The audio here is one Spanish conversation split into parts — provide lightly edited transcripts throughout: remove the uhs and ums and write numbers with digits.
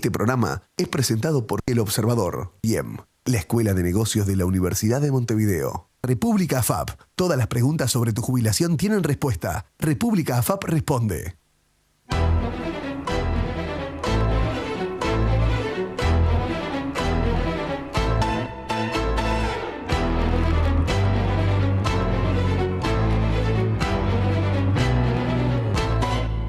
Este programa es presentado por El Observador, IEM, la Escuela de Negocios de la Universidad de Montevideo. República AFAP. Todas las preguntas sobre tu jubilación tienen respuesta. República AFAP responde.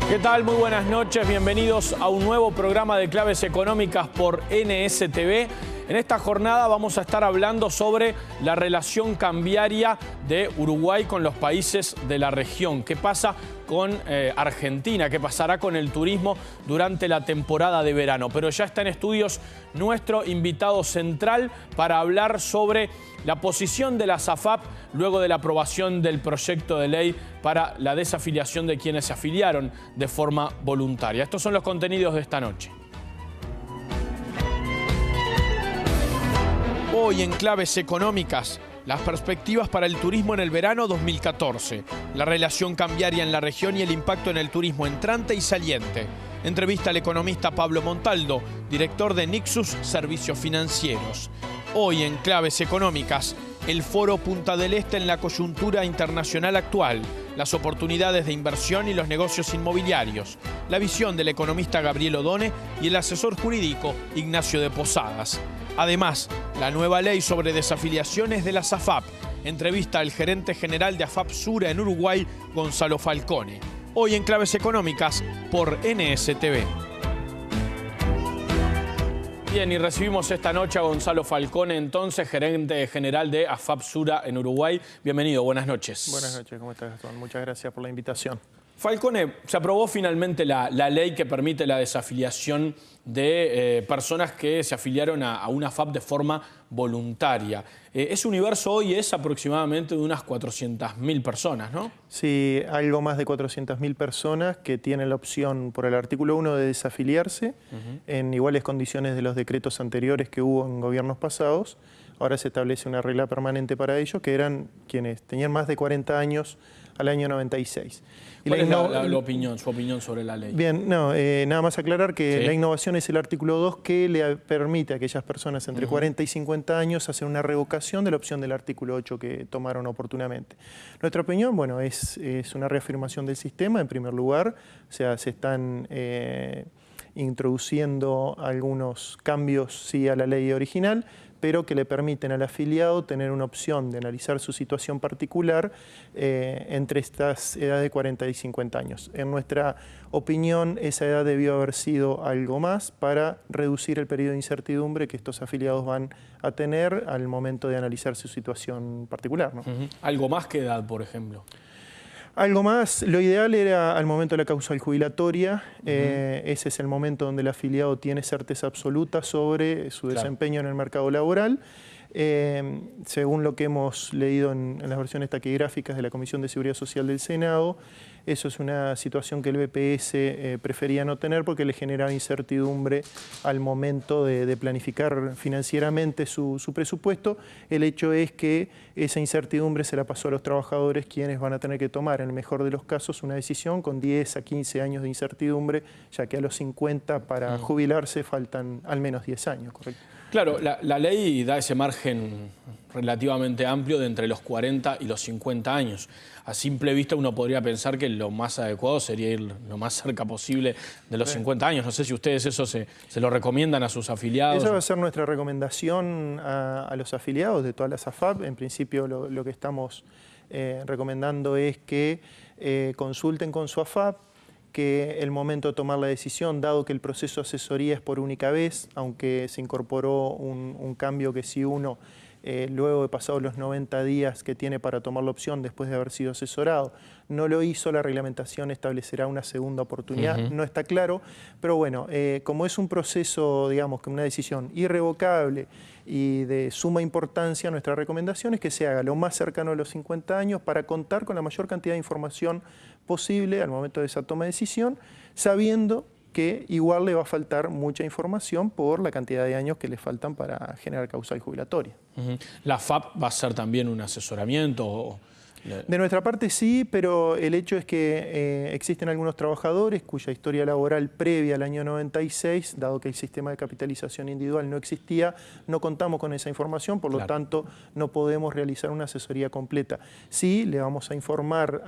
¿Qué tal? Muy buenas noches. Bienvenidos a un nuevo programa de Claves Económicas por NSTV. En esta jornada vamos a estar hablando sobre la relación cambiaria de Uruguay con los países de la región. ¿Qué pasa con Argentina? ¿Qué pasará con el turismo durante la temporada de verano? Pero ya está en estudios nuestro invitado central para hablar sobre la posición de las AFAP luego de la aprobación del proyecto de ley para la desafiliación de quienes se afiliaron de forma voluntaria. Estos son los contenidos de esta noche. Hoy en Claves Económicas, las perspectivas para el turismo en el verano 2014, la relación cambiaria en la región y el impacto en el turismo entrante y saliente. Entrevista al economista Pablo Montaldo, director de Nixus Servicios Financieros. Hoy en Claves Económicas, el Foro Punta del Este en la coyuntura internacional actual, las oportunidades de inversión y los negocios inmobiliarios, la visión del economista Gabriel Odone y el asesor jurídico Ignacio de Posadas. Además, la nueva ley sobre desafiliaciones de las AFAP. Entrevista al gerente general de AFAP Sura en Uruguay, Gonzalo Falcone. Hoy en Claves Económicas por NSTV. Bien, y recibimos esta noche a Gonzalo Falcone, entonces gerente general de AFAP Sura en Uruguay. Bienvenido, buenas noches. Buenas noches, ¿cómo estás, Gastón? Muchas gracias por la invitación. Falcone, se aprobó finalmente la ley que permite la desafiliación de personas que se afiliaron a una AFAP de forma voluntaria. Ese universo hoy es aproximadamente de unas 400.000 personas, ¿no? Sí, algo más de 400.000 personas que tienen la opción por el artículo 1 de desafiliarse en iguales condiciones de los decretos anteriores que hubo en gobiernos pasados. Ahora se establece una regla permanente para ellos, que eran quienes tenían más de 40 años al año 96. ¿Cuál es su opinión sobre la ley? Bien, nada más aclarar que ¿sí? La innovación es el artículo 2 que le permite a aquellas personas entre 40 y 50 años hacer una revocación de la opción del artículo 8 que tomaron oportunamente. Nuestra opinión, bueno, es una reafirmación del sistema en primer lugar, o sea, se están introduciendo algunos cambios sí a la ley original, pero que le permiten al afiliado tener una opción de analizar su situación particular entre estas edades de 40 y 50 años. En nuestra opinión, esa edad debió haber sido algo más para reducir el periodo de incertidumbre que estos afiliados van a tener al momento de analizar su situación particular, ¿no? ¿Algo más que edad, por ejemplo? Algo más, lo ideal era al momento de la causal jubilatoria, ese es el momento donde el afiliado tiene certeza absoluta sobre su desempeño en el mercado laboral. Según lo que hemos leído en las versiones taquigráficas de la Comisión de Seguridad Social del Senado, eso es una situación que el BPS prefería no tener porque le generaba incertidumbre al momento de planificar financieramente su presupuesto. El hecho es que esa incertidumbre se la pasó a los trabajadores, quienes van a tener que tomar, en el mejor de los casos, una decisión con 10 a 15 años de incertidumbre, ya que a los 50 para jubilarse faltan al menos 10 años, ¿correcto? Claro, la ley da ese margen relativamente amplio de entre los 40 y los 50 años. A simple vista uno podría pensar que lo más adecuado sería ir lo más cerca posible de los 50 años. No sé si ustedes eso se lo recomiendan a sus afiliados. Esa va a ser nuestra recomendación a los afiliados de todas las AFAP. En principio lo que estamos recomendando es que consulten con su AFAP, que el momento de tomar la decisión, dado que el proceso de asesoría es por única vez, aunque se incorporó un cambio que si uno, luego de pasados los 90 días que tiene para tomar la opción después de haber sido asesorado, no lo hizo, la reglamentación establecerá una segunda oportunidad. No está claro, pero bueno, como es un proceso, digamos, que una decisión irrevocable y de suma importancia, nuestra recomendación es que se haga lo más cercano a los 50 años para contar con la mayor cantidad de información posible al momento de esa toma de decisión, sabiendo que igual le va a faltar mucha información por la cantidad de años que le faltan para generar causal jubilatoria. ¿La AFAP va a ser también un asesoramiento? De nuestra parte sí, pero el hecho es que existen algunos trabajadores cuya historia laboral previa al año 96, dado que el sistema de capitalización individual no existía, no contamos con esa información, por lo tanto no podemos realizar una asesoría completa. Sí, le vamos a informar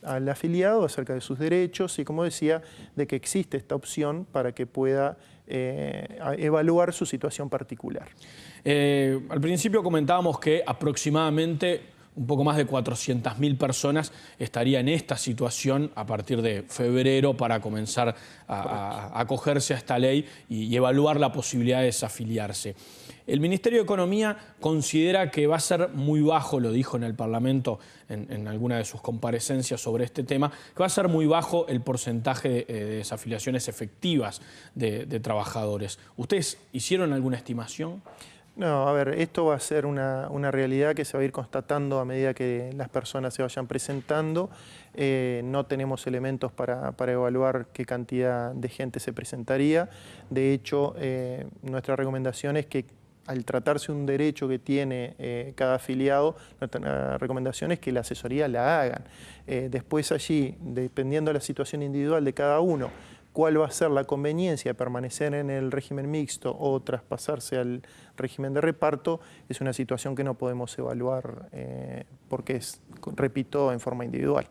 al afiliado acerca de sus derechos y, como decía, de que existe esta opción para que pueda evaluar su situación particular. Al principio comentábamos que aproximadamente un poco más de 400.000 personas estarían en esta situación a partir de febrero para comenzar a acogerse a esta ley y evaluar la posibilidad de desafiliarse. El Ministerio de Economía considera que va a ser muy bajo, lo dijo en el Parlamento en alguna de sus comparecencias sobre este tema, que va a ser muy bajo el porcentaje de desafiliaciones efectivas de trabajadores. ¿Ustedes hicieron alguna estimación? No, a ver, esto va a ser una realidad que se va a ir constatando a medida que las personas se vayan presentando. No tenemos elementos para evaluar qué cantidad de gente se presentaría. De hecho, nuestra recomendación es que, al tratarse de un derecho que tiene cada afiliado, nuestra recomendación es que la asesoría la hagan. Después allí, dependiendo de la situación individual de cada uno, cuál va a ser la conveniencia de permanecer en el régimen mixto o traspasarse al régimen de reparto, es una situación que no podemos evaluar porque es, repito, en forma individual.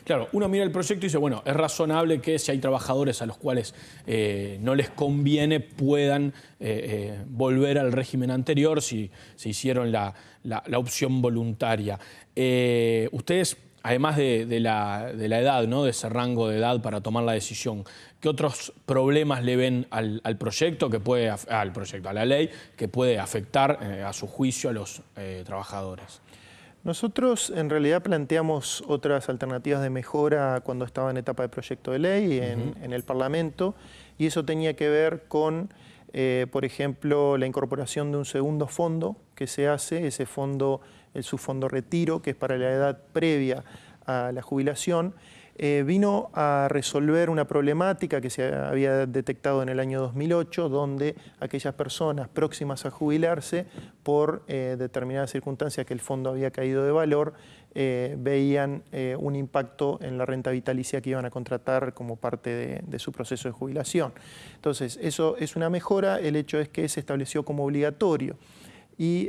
Claro, uno mira el proyecto y dice, bueno, es razonable que si hay trabajadores a los cuales no les conviene puedan volver al régimen anterior si hicieron la opción voluntaria. Ustedes, además de la edad, ¿no?, de ese rango de edad para tomar la decisión, ¿qué otros problemas le ven al proyecto, a la ley, que puede afectar a su juicio a los trabajadores? Nosotros en realidad planteamos otras alternativas de mejora cuando estaba en etapa de proyecto de ley en el Parlamento, y eso tenía que ver con, por ejemplo, la incorporación de un segundo fondo que se hace, ese fondo, el subfondo retiro, que es para la edad previa a la jubilación. Vino a resolver una problemática que se había detectado en el año 2008, donde aquellas personas próximas a jubilarse, por determinadas circunstancias que el fondo había caído de valor, veían un impacto en la renta vitalicia que iban a contratar como parte de su proceso de jubilación. Entonces, eso es una mejora. El hecho es que se estableció como obligatorio. Y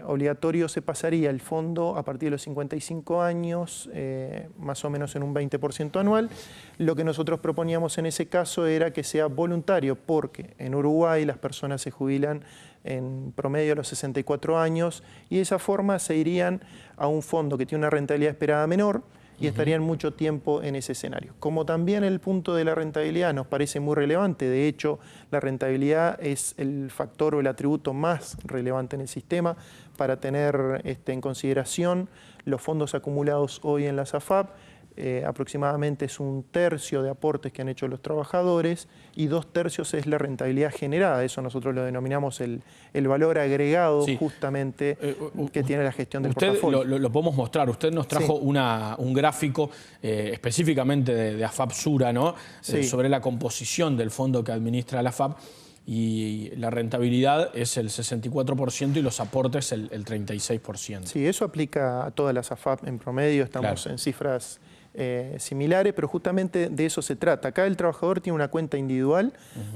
obligatorio se pasaría el fondo a partir de los 55 años, más o menos en un 20% anual. Lo que nosotros proponíamos en ese caso era que sea voluntario, porque en Uruguay las personas se jubilan en promedio a los 64 años y de esa forma se irían a un fondo que tiene una rentabilidad esperada menor y estarían mucho tiempo en ese escenario. Como también el punto de la rentabilidad nos parece muy relevante, de hecho la rentabilidad es el factor o el atributo más relevante en el sistema para tener en consideración los fondos acumulados hoy en la SAFAP. Aproximadamente es 1/3 de aportes que han hecho los trabajadores y 2/3 es la rentabilidad generada. Eso nosotros lo denominamos el valor agregado, justamente, que tiene la gestión del portafolio. Lo podemos mostrar. Usted nos trajo un gráfico específicamente de AFAP Sura, ¿no? Sobre la composición del fondo que administra la AFAP. Y la rentabilidad es el 64% y los aportes el 36%. Sí, eso aplica a todas las AFAP en promedio. Estamos en cifras similares, pero justamente de eso se trata. Acá el trabajador tiene una cuenta individual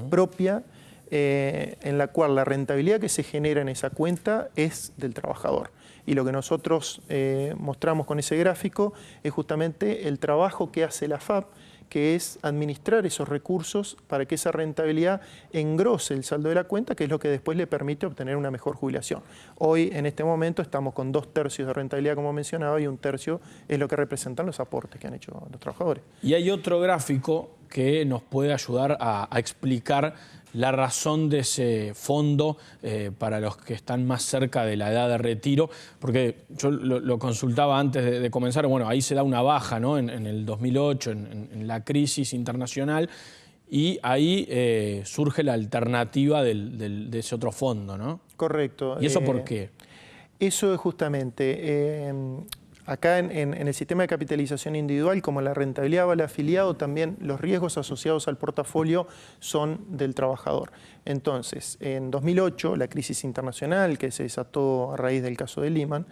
propia en la cual la rentabilidad que se genera en esa cuenta es del trabajador. Y lo que nosotros mostramos con ese gráfico es justamente el trabajo que hace la AFAP, que es administrar esos recursos para que esa rentabilidad engrose el saldo de la cuenta, que es lo que después le permite obtener una mejor jubilación. Hoy, en este momento, estamos con 2/3 de rentabilidad, como mencionaba, y 1/3 es lo que representan los aportes que han hecho los trabajadores. Y hay otro gráfico que nos puede ayudar a explicar la razón de ese fondo para los que están más cerca de la edad de retiro, porque yo lo consultaba antes de comenzar. Bueno, ahí se da una baja, ¿no?, en el 2008, en la crisis internacional, y ahí surge la alternativa de ese otro fondo, ¿no? Correcto. ¿Y eso por qué? Eso es justamente... acá en el sistema de capitalización individual, como la rentabilidad va al afiliado, también los riesgos asociados al portafolio son del trabajador. Entonces, en 2008, la crisis internacional que se desató a raíz del caso de Lehman,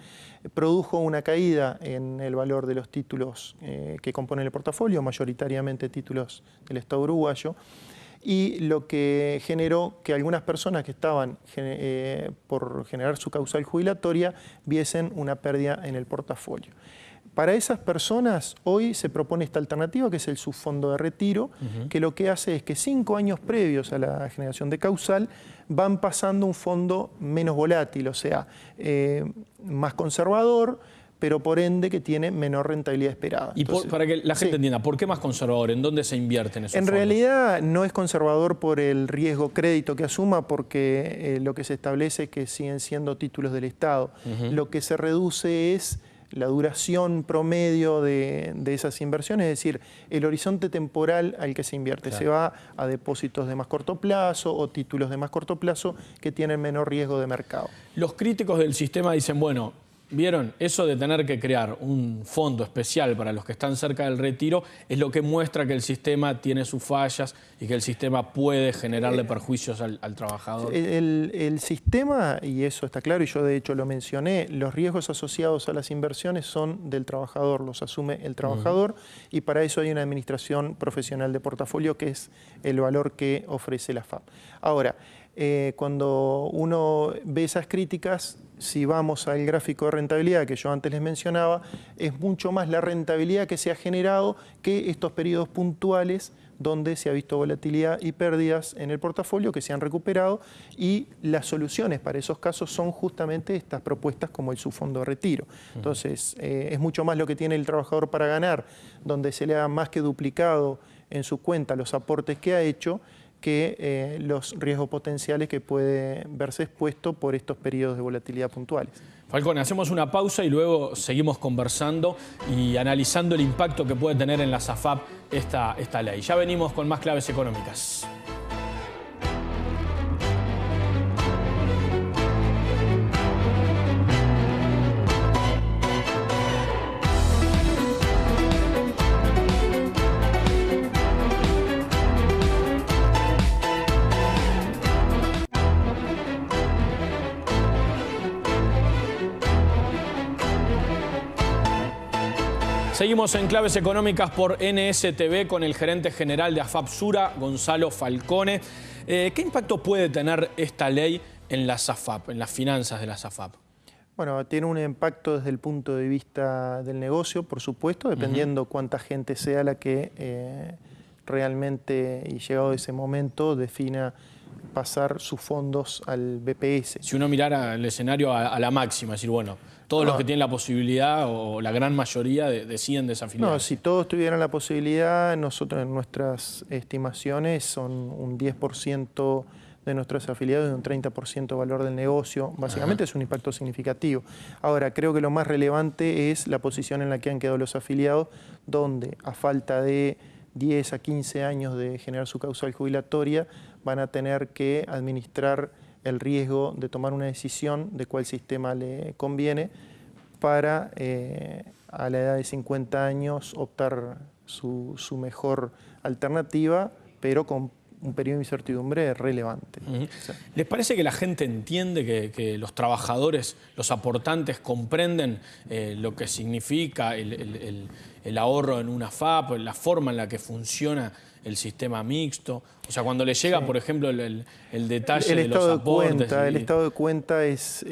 produjo una caída en el valor de los títulos que componen el portafolio, mayoritariamente títulos del Estado uruguayo, y lo que generó que algunas personas que estaban por generar su causal jubilatoria viesen una pérdida en el portafolio. Para esas personas hoy se propone esta alternativa, que es el subfondo de retiro, que lo que hace es que 5 años previos a la generación de causal van pasando un fondo menos volátil, o sea, más conservador, pero por ende que tiene menor rentabilidad esperada. Y para que la gente entienda, ¿por qué más conservador? ¿En dónde se invierte en esos fondos? En realidad no es conservador por el riesgo crédito que asuma, porque lo que se establece es que siguen siendo títulos del Estado. Lo que se reduce es la duración promedio de esas inversiones, es decir, el horizonte temporal al que se invierte. Claro. Se va a depósitos de más corto plazo o títulos de más corto plazo que tienen menor riesgo de mercado. Los críticos del sistema dicen, bueno, ¿vieron? Eso de tener que crear un fondo especial para los que están cerca del retiro es lo que muestra que el sistema tiene sus fallas y que el sistema puede generarle perjuicios al trabajador. El sistema, y eso está claro, y yo de hecho lo mencioné, los riesgos asociados a las inversiones son del trabajador, los asume el trabajador, y para eso hay una administración profesional de portafolio, que es el valor que ofrece la FAP. Ahora, cuando uno ve esas críticas, si vamos al gráfico de rentabilidad que yo antes les mencionaba, es mucho más la rentabilidad que se ha generado que estos periodos puntuales donde se ha visto volatilidad y pérdidas en el portafolio que se han recuperado, y las soluciones para esos casos son justamente estas propuestas como el subfondo de retiro. Entonces, es mucho más lo que tiene el trabajador para ganar, donde se le ha más que duplicado en su cuenta los aportes que ha hecho, que los riesgos potenciales que puede verse expuesto por estos periodos de volatilidad puntuales. Falcone, hacemos una pausa y luego seguimos conversando y analizando el impacto que puede tener en las AFAP esta ley. Ya venimos con más claves económicas. Seguimos en Claves Económicas por NSTV con el gerente general de AFAP Sura, Gonzalo Falcone. ¿Qué impacto puede tener esta ley en las AFAP, en las finanzas de las AFAP? Bueno, tiene un impacto desde el punto de vista del negocio, por supuesto, dependiendo cuánta gente sea la que realmente, y llegado ese momento, defina pasar sus fondos al BPS. Si uno mirara el escenario a la máxima, es decir, bueno, todos los que tienen la posibilidad o la gran mayoría deciden desafiliarse. No, si todos tuvieran la posibilidad, nosotros en nuestras estimaciones son un 10% de nuestros afiliados y un 30% de valor del negocio. Básicamente es un impacto significativo. Ahora, creo que lo más relevante es la posición en la que han quedado los afiliados, donde a falta de 10 a 15 años de generar su causal jubilatoria, van a tener que administrar el riesgo de tomar una decisión de cuál sistema le conviene para a la edad de 50 años optar su mejor alternativa, pero con un periodo de incertidumbre relevante. ¿Les parece que la gente entiende que los trabajadores, los aportantes comprenden lo que significa el ahorro en una FAP, la forma en la que funciona el sistema mixto? O sea, cuando le llega, por ejemplo, el detalle de los aportes. El estado de cuenta es,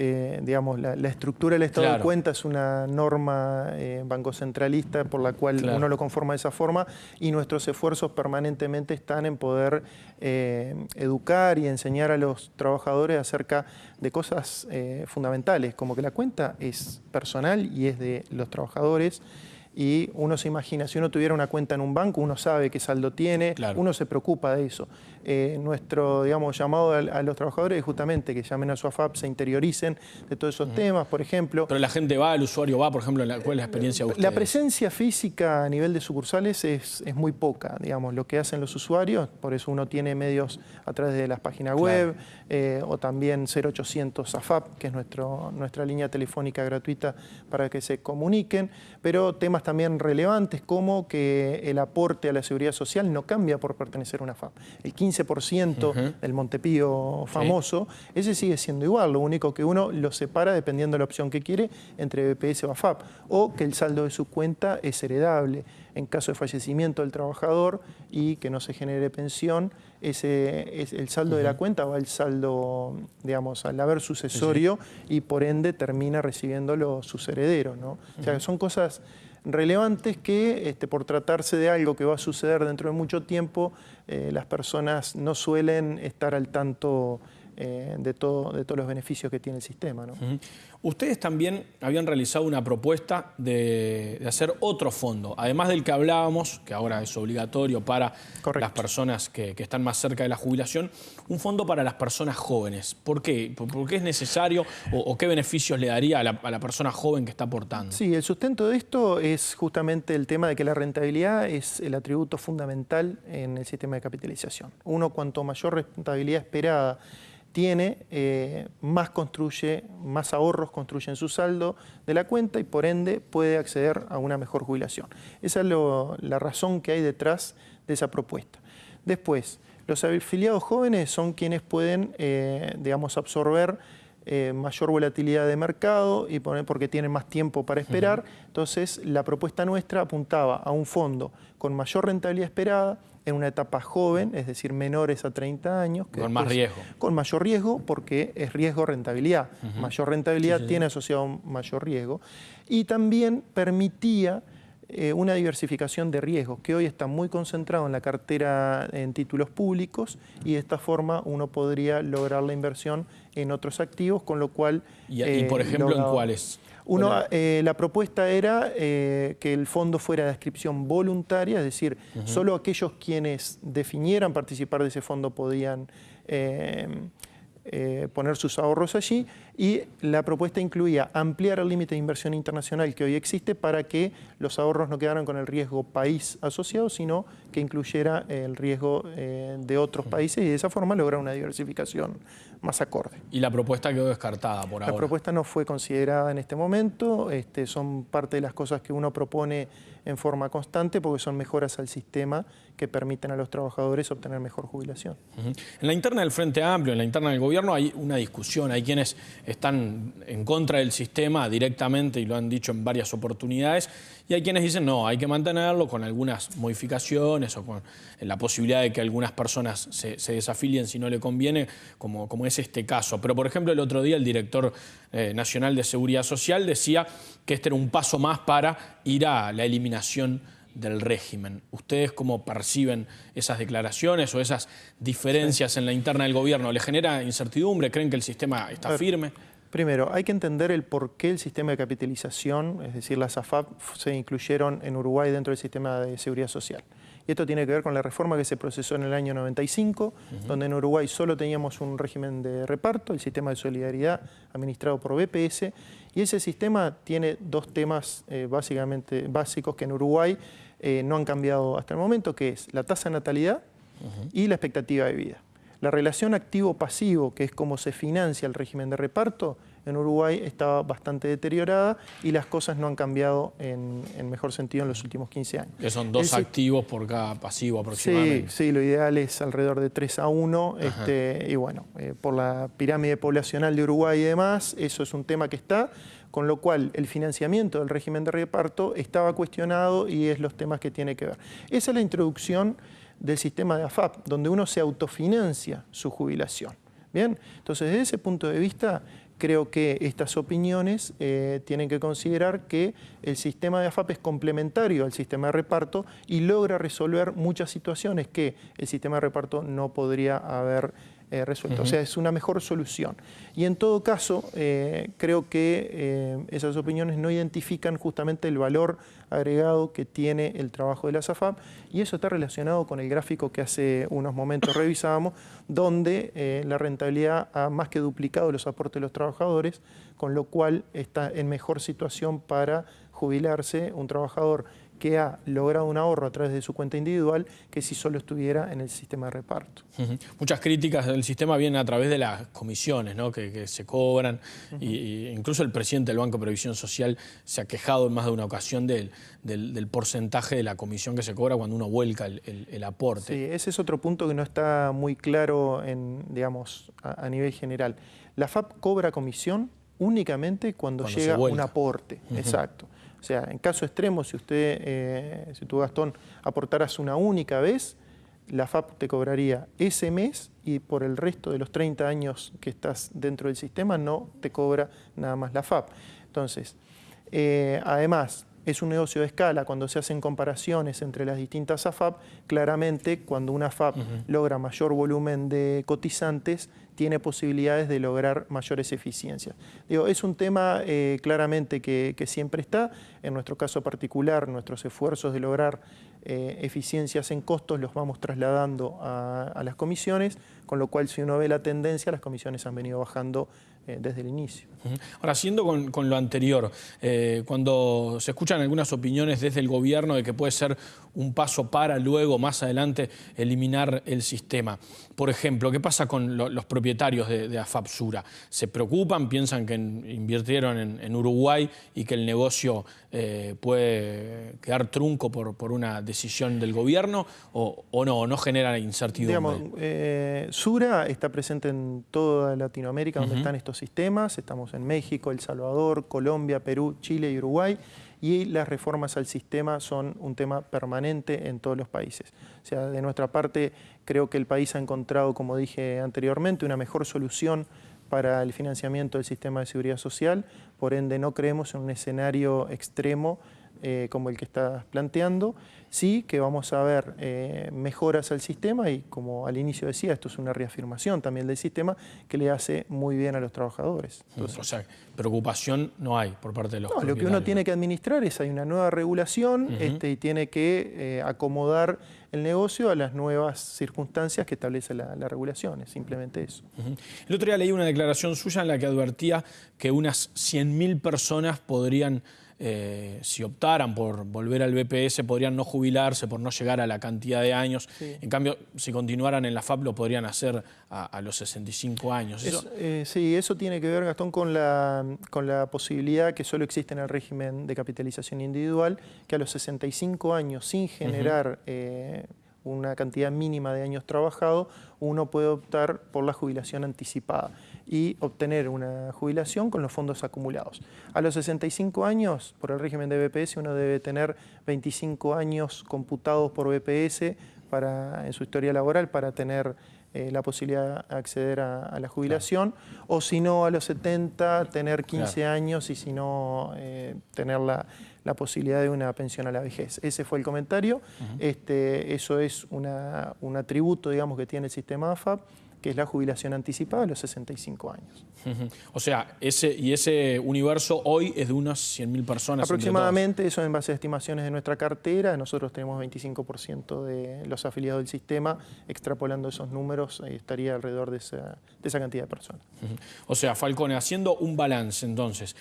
digamos, la estructura del estado de cuenta es una norma bancocentralista por la cual uno lo conforma de esa forma, y nuestros esfuerzos permanentemente están en poder educar y enseñar a los trabajadores acerca de cosas fundamentales, como que la cuenta es personal y es de los trabajadores, y uno se imagina, si uno tuviera una cuenta en un banco, uno sabe qué saldo tiene, claro. Uno se preocupa de eso. Nuestro, digamos, llamado a los trabajadores es justamente que llamen a su AFAP, se interioricen de todos esos temas, por ejemplo. Pero la gente va, el usuario va, por ejemplo, ¿cuál es la experiencia de ustedes? La presencia física a nivel de sucursales es muy poca, digamos, lo que hacen los usuarios, por eso uno tiene medios a través de las páginas web, o también 0800 AFAP, que es nuestra línea telefónica gratuita para que se comuniquen, pero temas también relevantes como que el aporte a la seguridad social no cambia por pertenecer a una AFAP. El 15% del Montepío famoso, ese sigue siendo igual, lo único que uno lo separa dependiendo de la opción que quiere entre BPS o AFAP, o que el saldo de su cuenta es heredable. En caso de fallecimiento del trabajador y que no se genere pensión, el saldo de la cuenta va al saldo, digamos, al haber sucesorio y por ende termina recibiéndolo sus herederos, ¿no? O sea, son cosas relevantes que por tratarse de algo que va a suceder dentro de mucho tiempo, las personas no suelen estar al tanto de todos los beneficios que tiene el sistema, ¿no? Ustedes también habían realizado una propuesta de hacer otro fondo, además del que hablábamos, que ahora es obligatorio para las personas que están más cerca de la jubilación, un fondo para las personas jóvenes. ¿Por qué? ¿Por qué es necesario o qué beneficios le daría a la persona joven que está aportando? Sí, el sustento de esto es justamente el tema de que la rentabilidad es el atributo fundamental en el sistema de capitalización. Uno, cuanto mayor rentabilidad esperada tiene, más ahorros construye en su saldo de la cuenta y por ende puede acceder a una mejor jubilación. Esa es la razón que hay detrás de esa propuesta. Después, los afiliados jóvenes son quienes pueden, digamos, absorber mayor volatilidad de mercado y porque tienen más tiempo para esperar. Entonces, la propuesta nuestra apuntaba a un fondo con mayor rentabilidad esperada, en una etapa joven, es decir, menores a 30 años. Con más riesgo. Con mayor riesgo, porque es riesgo-rentabilidad. Mayor rentabilidad tiene asociado mayor riesgo. Y también permitía una diversificación de riesgos, que hoy está muy concentrado en la cartera en títulos públicos, y de esta forma uno podría lograr la inversión en otros activos, con lo cual... ¿Y por ejemplo, en cuáles? La propuesta era que el fondo fuera de adscripción voluntaria, es decir, solo aquellos quienes definieran participar de ese fondo podían poner sus ahorros allí, y la propuesta incluía ampliar el límite de inversión internacional que hoy existe para que los ahorros no quedaran con el riesgo país asociado, sino que incluyera el riesgo de otros países y de esa forma lograr una diversificación más acorde. ¿Y la propuesta quedó descartada por ahora? La propuesta no fue considerada en este momento, son parte de las cosas que uno propone en forma constante porque son mejoras al sistema que permiten a los trabajadores obtener mejor jubilación. En la interna del Frente Amplio, en la interna del gobierno hay una discusión, hay quienes están en contra del sistema directamente y lo han dicho en varias oportunidades, y hay quienes dicen no, hay que mantenerlo con algunas modificaciones o con la posibilidad de que algunas personas se desafilien si no le conviene, como es este caso. Pero por ejemplo el otro día el director nacional de Seguridad Social decía que este era un paso más para ir a la eliminación del régimen. ¿Ustedes cómo perciben esas declaraciones o esas diferencias en la interna del gobierno? ¿Les genera incertidumbre? ¿Creen que el sistema está firme? Primero, hay que entender el por qué el sistema de capitalización, es decir, las AFAP, se incluyeron en Uruguay dentro del sistema de seguridad social. Y esto tiene que ver con la reforma que se procesó en el año 95, donde en Uruguay solo teníamos un régimen de reparto, el sistema de solidaridad administrado por BPS, y ese sistema tiene dos temas básicamente básicos que en Uruguay no han cambiado hasta el momento, que es la tasa de natalidad y la expectativa de vida. La relación activo-pasivo, que es cómo se financia el régimen de reparto, en Uruguay está bastante deteriorada y las cosas no han cambiado en mejor sentido en los últimos 15 años. Que son dos activos por cada pasivo aproximadamente. Sí, lo ideal es alrededor de 3-1. Y bueno, por la pirámide poblacional de Uruguay y demás, eso es un tema que está, con lo cual el financiamiento del régimen de reparto estaba cuestionado y es los temas que tiene que ver. Esa es la introducción del sistema de AFAP, donde uno se autofinancia su jubilación. Bien, entonces desde ese punto de vista creo que estas opiniones tienen que considerar que el sistema de AFAP es complementario al sistema de reparto y logra resolver muchas situaciones que el sistema de reparto no podría haber resuelta. O sea, es una mejor solución. Y en todo caso, creo que esas opiniones no identifican justamente el valor agregado que tiene el trabajo de las AFAP, y eso está relacionado con el gráfico que hace unos momentos revisábamos, donde la rentabilidad ha más que duplicado los aportes de los trabajadores, con lo cual está en mejor situación para jubilarse un trabajador que ha logrado un ahorro a través de su cuenta individual que si solo estuviera en el sistema de reparto. Muchas críticas del sistema vienen a través de las comisiones, ¿no? que se cobran, y incluso el presidente del Banco de Previsión Social se ha quejado en más de una ocasión del porcentaje de la comisión que se cobra cuando uno vuelca el aporte. Sí, ese es otro punto que no está muy claro digamos, a nivel general. La AFAP cobra comisión únicamente cuando llega un aporte. Exacto. O sea, en caso extremo, si tú, Gastón, aportaras una única vez, la AFAP te cobraría ese mes y por el resto de los 30 años que estás dentro del sistema no te cobra nada más la AFAP. Entonces, además, es un negocio de escala. Cuando se hacen comparaciones entre las distintas AFAP, claramente cuando una AFAP logra mayor volumen de cotizantes, tiene posibilidades de lograr mayores eficiencias. Digo, es un tema claramente que siempre está. En nuestro caso particular, nuestros esfuerzos de lograr eficiencias en costos los vamos trasladando a las comisiones, con lo cual si uno ve la tendencia, las comisiones han venido bajando desde el inicio. Ahora, siguiendo con lo anterior, cuando se escuchan algunas opiniones desde el gobierno de que puede ser un paso para luego, más adelante, eliminar el sistema. Por ejemplo, ¿qué pasa con los propietarios de AFAP Sura? ¿Se preocupan? ¿Piensan que invirtieron en Uruguay y que el negocio puede quedar trunco por una decisión del gobierno? ¿O no genera incertidumbre? Digamos, Sura está presente en toda Latinoamérica donde están estos sistemas. Estamos en México, El Salvador, Colombia, Perú, Chile y Uruguay, y las reformas al sistema son un tema permanente en todos los países. O sea, de nuestra parte, creo que el país ha encontrado, como dije anteriormente, una mejor solución para el financiamiento del sistema de seguridad social, por ende no creemos en un escenario extremo como el que estás planteando. Sí que vamos a ver mejoras al sistema y, como al inicio decía, esto es una reafirmación también del sistema que le hace muy bien a los trabajadores. Entonces, o sea, preocupación no hay por parte de los propietarios. Lo que uno tiene que administrar es, hay una nueva regulación y tiene que acomodar el negocio a las nuevas circunstancias que establece la regulación, es simplemente eso. El otro día leí una declaración suya en la que advertía que unas 100.000 personas podrían, si optaran por volver al BPS, podrían no jubilarse por no llegar a la cantidad de años. Sí. En cambio, si continuaran en la AFAP, lo podrían hacer a los 65 años. Sí, eso tiene que ver, Gastón, con la posibilidad que solo existe en el régimen de capitalización individual, que a los 65 años, sin generar una cantidad mínima de años trabajados, uno puede optar por la jubilación anticipada y obtener una jubilación con los fondos acumulados. A los 65 años, por el régimen de BPS, uno debe tener 25 años computados por BPS en su historia laboral para tener la posibilidad de acceder a la jubilación, claro. O si no, a los 70, tener 15 claro. años y si no, tener la posibilidad de una pensión a la vejez. Ese fue el comentario. Eso es un atributo, digamos, que tiene el sistema AFAP, que es la jubilación anticipada a los 65 años. O sea, ese universo hoy es de unas 100.000 personas. Aproximadamente, eso en base a estimaciones de nuestra cartera. Nosotros tenemos 25% de los afiliados del sistema. Extrapolando esos números, estaría alrededor de esa cantidad de personas. O sea, Falcone, haciendo un balance entonces,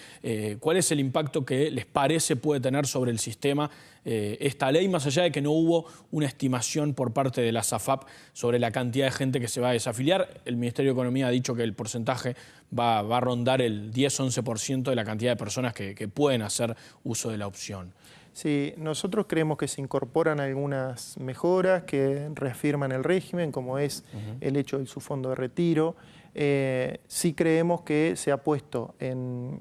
¿cuál es el impacto que les parece puede tener sobre el sistema esta ley, más allá de que no hubo una estimación por parte de la SAFAP sobre la cantidad de gente que se va a desafiliar? El Ministerio de Economía ha dicho que el porcentaje va a rondar el 10-11% de la cantidad de personas que pueden hacer uso de la opción. Sí, nosotros creemos que se incorporan algunas mejoras que reafirman el régimen, como es el hecho del subfondo de retiro. Sí creemos que se ha puesto en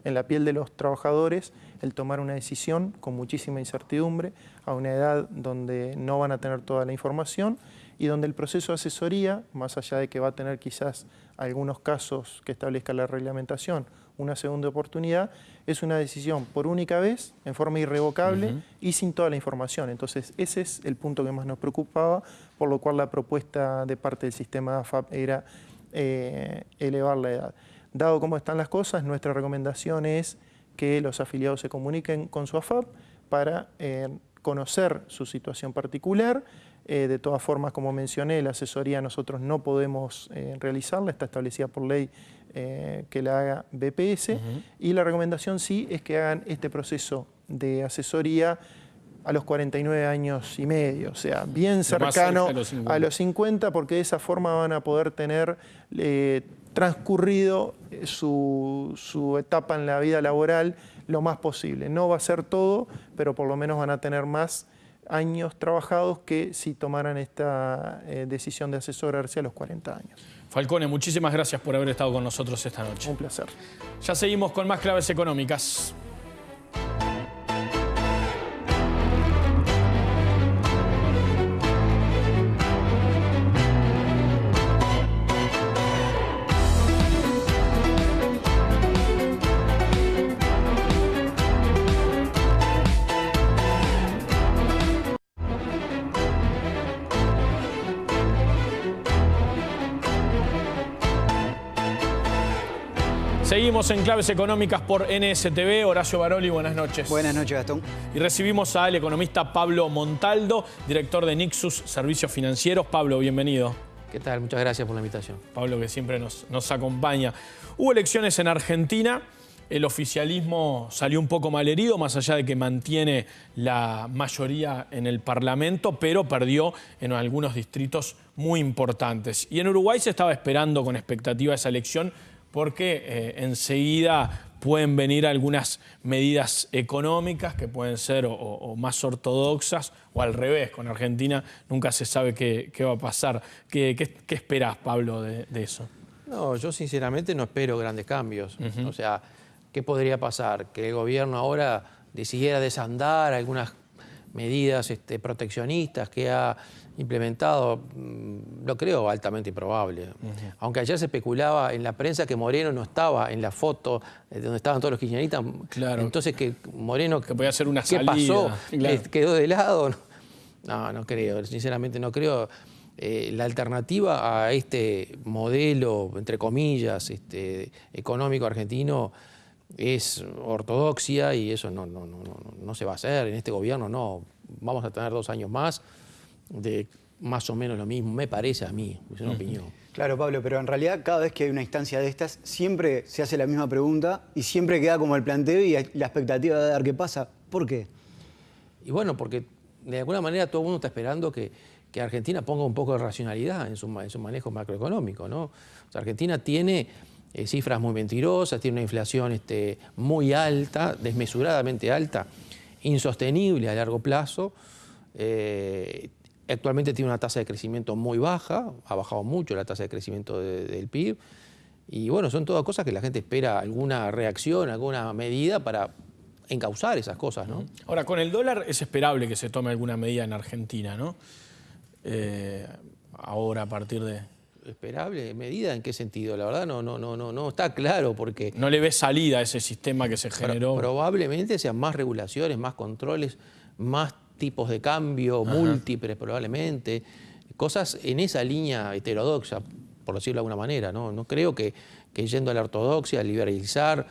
la piel de los trabajadores el tomar una decisión con muchísima incertidumbre, a una edad donde no van a tener toda la información, y donde el proceso de asesoría, más allá de que va a tener quizás algunos casos que establezca la reglamentación, una segunda oportunidad, es una decisión por única vez, en forma irrevocable y sin toda la información. Entonces, ese es el punto que más nos preocupaba, por lo cual la propuesta de parte del sistema AFAP era elevar la edad. Dado cómo están las cosas, nuestra recomendación es que los afiliados se comuniquen con su AFAP para conocer su situación particular. De todas formas, como mencioné, la asesoría nosotros no podemos realizarla, está establecida por ley que la haga BPS, y la recomendación sí es que hagan este proceso de asesoría a los 49 años y medio, o sea, bien cercano a los 50, porque de esa forma van a poder tener transcurrido su etapa en la vida laboral lo más posible. No va a ser todo, pero por lo menos van a tener más años trabajados que si tomaran esta decisión de asesorarse a los 40 años. Falcone, muchísimas gracias por haber estado con nosotros esta noche. Un placer. Ya seguimos con más claves económicas. Seguimos en Claves Económicas por NSTV. Horacio Baroli, buenas noches. Buenas noches, Gastón. Y recibimos al economista Pablo Montaldo, director de Nixus Servicios Financieros. Pablo, bienvenido. ¿Qué tal? Muchas gracias por la invitación. Pablo, que siempre nos acompaña. Hubo elecciones en Argentina. El oficialismo salió un poco malherido, más allá de que mantiene la mayoría en el Parlamento, pero perdió en algunos distritos muy importantes. Y en Uruguay se estaba esperando con expectativa esa elección, porque enseguida pueden venir algunas medidas económicas que pueden ser o más ortodoxas o al revés. Con Argentina nunca se sabe qué va a pasar. ¿Qué esperás, Pablo, de eso? No, yo sinceramente no espero grandes cambios. O sea, ¿qué podría pasar? Que el gobierno ahora decidiera desandar algunas medidas proteccionistas que ha implementado, lo creo altamente improbable. Aunque ayer se especulaba en la prensa que Moreno no estaba en la foto donde estaban todos los kirchneristas. Claro. Entonces que Moreno, que podía ser una ¿qué salida? Pasó? Claro. ¿Quedó de lado? No creo, sinceramente no creo. La alternativa a este modelo, entre comillas, económico argentino es ortodoxia, y eso no se va a hacer. En este gobierno no. Vamos a tener 2 años más de más o menos lo mismo, me parece a mí, es una opinión. Claro, Pablo, pero en realidad cada vez que hay una instancia de estas, siempre se hace la misma pregunta y siempre queda como el planteo y la expectativa de ver qué pasa. ¿Por qué? Y bueno, porque de alguna manera todo el mundo está esperando que Argentina ponga un poco de racionalidad en su manejo macroeconómico, ¿no? O sea, Argentina tiene cifras muy mentirosas, tiene una inflación muy alta, desmesuradamente alta, insostenible a largo plazo. Actualmente tiene una tasa de crecimiento muy baja, ha bajado mucho la tasa de crecimiento del PIB. Y bueno, son todas cosas que la gente espera alguna reacción, alguna medida para encauzar esas cosas, ¿no? Ahora, con el dólar es esperable que se tome alguna medida en Argentina, ¿no? Ahora, a partir de... ¿Esperable? ¿Medida en qué sentido? La verdad no está claro, porque... ¿No le ves salida a ese sistema que se generó? Probablemente sean más regulaciones, más controles, más tipos de cambio, múltiples probablemente, cosas en esa línea heterodoxa, por decirlo de alguna manera, ¿no? No creo que yendo a la ortodoxia, a liberalizar,